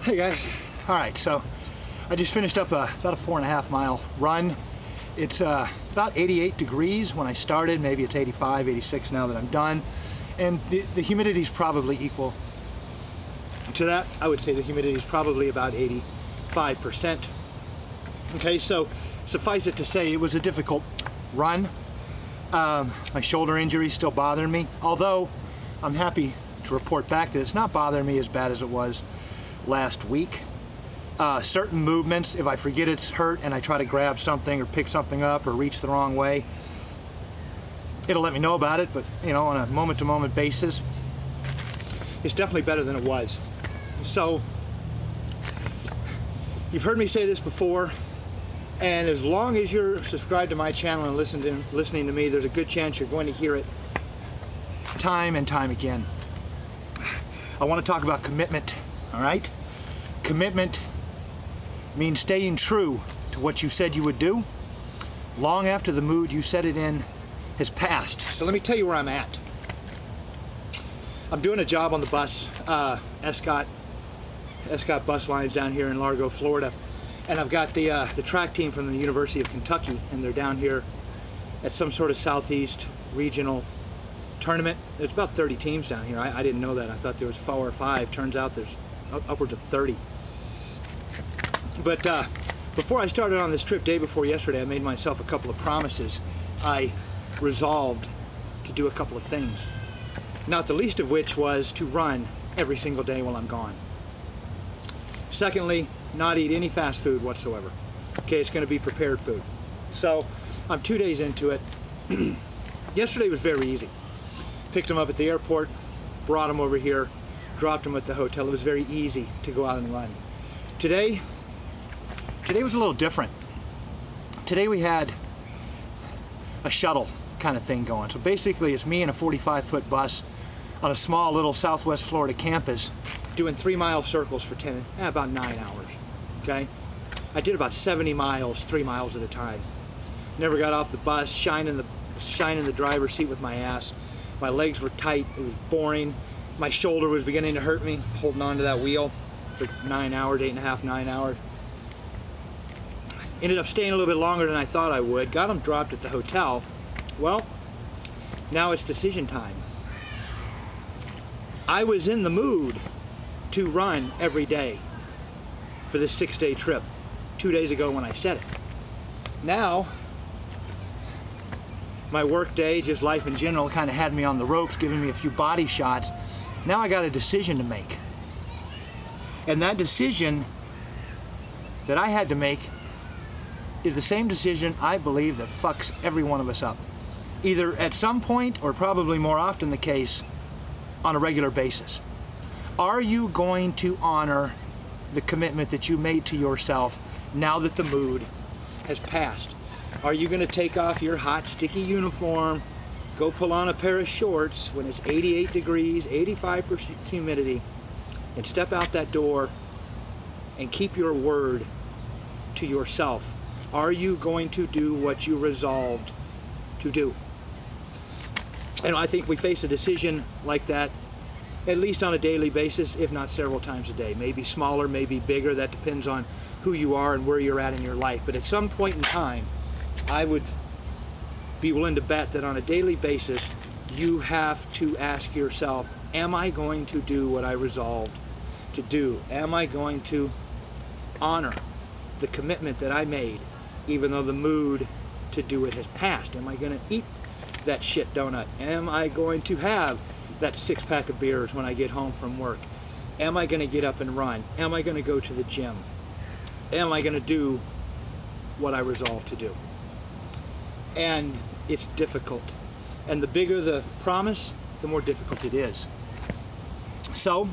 Hey guys. All right, so I just finished up about a 4.5 mile run. It's about 88 degrees when I started. Maybe it's 85, 86 now that I'm done. And the humidity is probably equal to that. I would say the humidity is probably about 85%. Okay, so suffice it to say, it was a difficult run. My shoulder injury is still bothering me, although I'm happy to report back that it's not bothering me as bad as it was last week. Certain movements, if I forget it's hurt and I try to grab something or pick something up or reach the wrong way, it'll let me know about it, but you know, on a moment-to-moment basis, it's definitely better than it was. So, you've heard me say this before, and as long as you're subscribed to my channel and listening to me, there's a good chance you're going to hear it time and time again. I want to talk about commitment, all right? Commitment means staying true to what you said you would do long after the mood you set it in has passed. So let me tell you where I'm at. I'm doing a job on the bus, Escott bus lines down here in Largo, Florida. And I've got the track team from the University of Kentucky, and they're down here at some sort of Southeast regional tournament. There's about 30 teams down here. I didn't know that. I thought there was 4 or 5. Turns out there's upwards of 30. But before I started on this trip, day before yesterday, I made myself a couple of promises. I resolved to do a couple of things. Not the least of which was to run every single day while I'm gone. Secondly, not eat any fast food whatsoever. Okay, it's going to be prepared food. So I'm 2 days into it. Yesterday was very easy. Picked them up at the airport, brought them over here, dropped them at the hotel. It was very easy to go out and run. Today was a little different. Today we had a shuttle kind of thing going. So basically it's me and a 45-foot bus on a small little Southwest Florida campus doing 3-mile circles for about 9 hours. Okay? I did about 70 miles, 3 miles at a time. Never got off the bus, shining the driver's seat with my ass. My legs were tight, it was boring. My shoulder was beginning to hurt me, holding on to that wheel for 9 hours, 8.5, 9 hours. Ended up staying a little bit longer than I thought I would. Got them dropped at the hotel. Well, now it's decision time. I was in the mood to run every day for this 6-day trip 2 days ago when I said it. Now, my work day, just life in general, kind of had me on the ropes, giving me a few body shots. Now I got a decision to make. And that decision that I had to make is the same decision I believe that fucks every one of us up. Either at some point, or probably more often the case, on a regular basis. Are you going to honor the commitment that you made to yourself now that the mood has passed? Are you going to take off your hot, sticky uniform, go pull on a pair of shorts when it's 88 degrees, 85% humidity, and step out that door and keep your word to yourself? Are you going to do what you resolved to do? And I think we face a decision like that at least on a daily basis, if not several times a day. Maybe smaller, maybe bigger. That depends on who you are and where you're at in your life. But at some point in time, I would be willing to bet that on a daily basis, you have to ask yourself, am I going to do what I resolved to do? Am I going to honor the commitment that I made, even though the mood to do it has passed? Am I going to eat that shit donut? Am I going to have that 6-pack of beers when I get home from work? Am I going to get up and run? Am I going to go to the gym? Am I going to do what I resolved to do? And it's difficult. And the bigger the promise, the more difficult it is. So,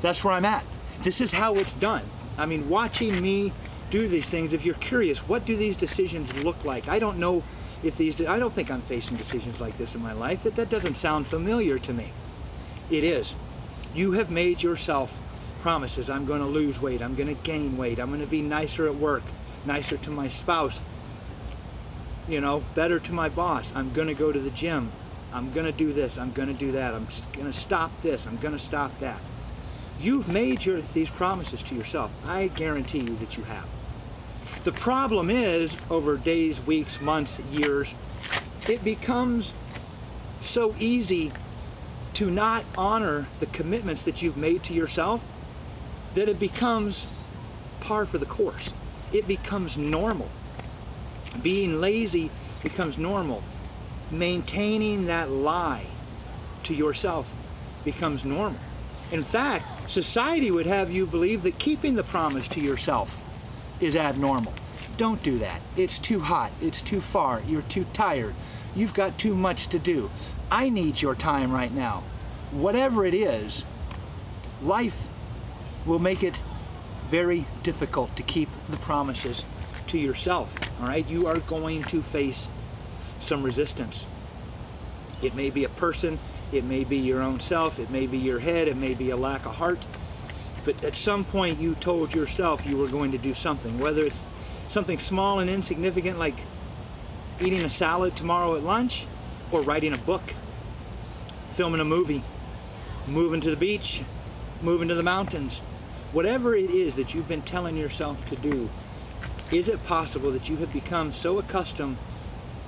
that's where I'm at. This is how it's done. I mean, watching me do these things, if you're curious, what do these decisions look like? I don't know if I don't think I'm facing decisions like this in my life. That doesn't sound familiar to me. It is. You have made yourself promises. I'm going to lose weight. I'm going to gain weight. I'm going to be nicer at work, nicer to my spouse, you know, better to my boss. I'm going to go to the gym. I'm going to do this. I'm going to do that. I'm going to stop this. I'm going to stop that. You've made these promises to yourself. I guarantee you that you have. The problem is, over days, weeks, months, years, it becomes so easy to not honor the commitments that you've made to yourself that it becomes par for the course. It becomes normal. Being lazy becomes normal. Maintaining that lie to yourself becomes normal. In fact, society would have you believe that keeping the promise to yourself is abnormal. Don't do that. It's too hot. It's too far. You're too tired. You've got too much to do. I need your time right now. Whatever it is, life will make it very difficult to keep the promises to yourself. All right? You are going to face some resistance. It may be a person, it may be your own self, it may be your head, it may be a lack of heart. But at some point you told yourself you were going to do something, whether it's something small and insignificant like eating a salad tomorrow at lunch, or writing a book, filming a movie, moving to the beach, moving to the mountains. Whatever it is that you've been telling yourself to do, is it possible that you have become so accustomed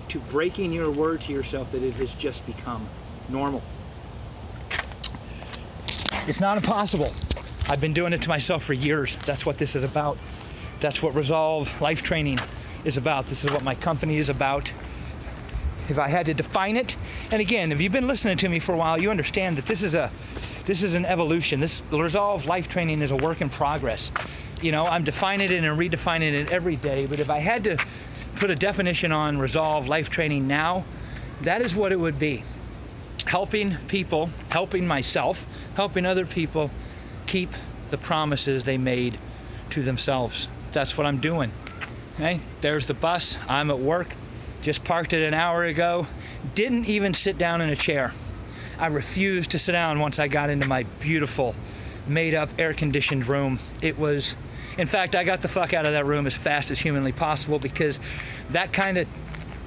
to breaking your word to yourself that it has just become normal? It's not impossible. I've been doing it to myself for years. That's what this is about. That's what Resolve Life Training is about. This is what my company is about. If I had to define it, and again, if you've been listening to me for a while, you understand that this is an evolution. This Resolve Life Training is a work in progress. You know, I'm defining it and redefining it every day, but if I had to put a definition on Resolve Life Training now, that is what it would be. Helping people, helping myself, helping other people keep the promises they made to themselves. That's what I'm doing. Okay? There's the bus. I'm at work. Just parked it an hour ago. Didn't even sit down in a chair. I refused to sit down once I got into my beautiful, made-up, air-conditioned room. It was, in fact, I got the fuck out of that room as fast as humanly possible, because that kind of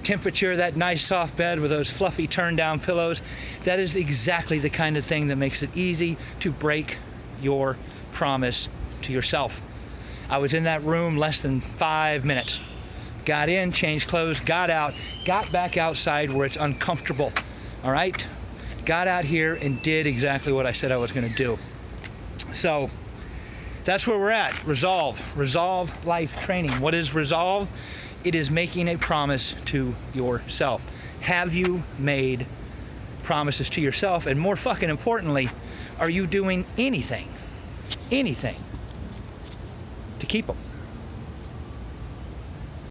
temperature, that nice soft bed with those fluffy turn-down pillows, that is exactly the kind of thing that makes it easy to break your promise to yourself. I was in that room less than 5 minutes. Got in, changed clothes, got out, got back outside where it's uncomfortable. All right? Got out here and did exactly what I said I was going to do. So that's where we're at. Resolve Life Training. What is Resolve? It is making a promise to yourself. Have you made promises to yourself? And more fucking importantly, are you doing anything to keep them?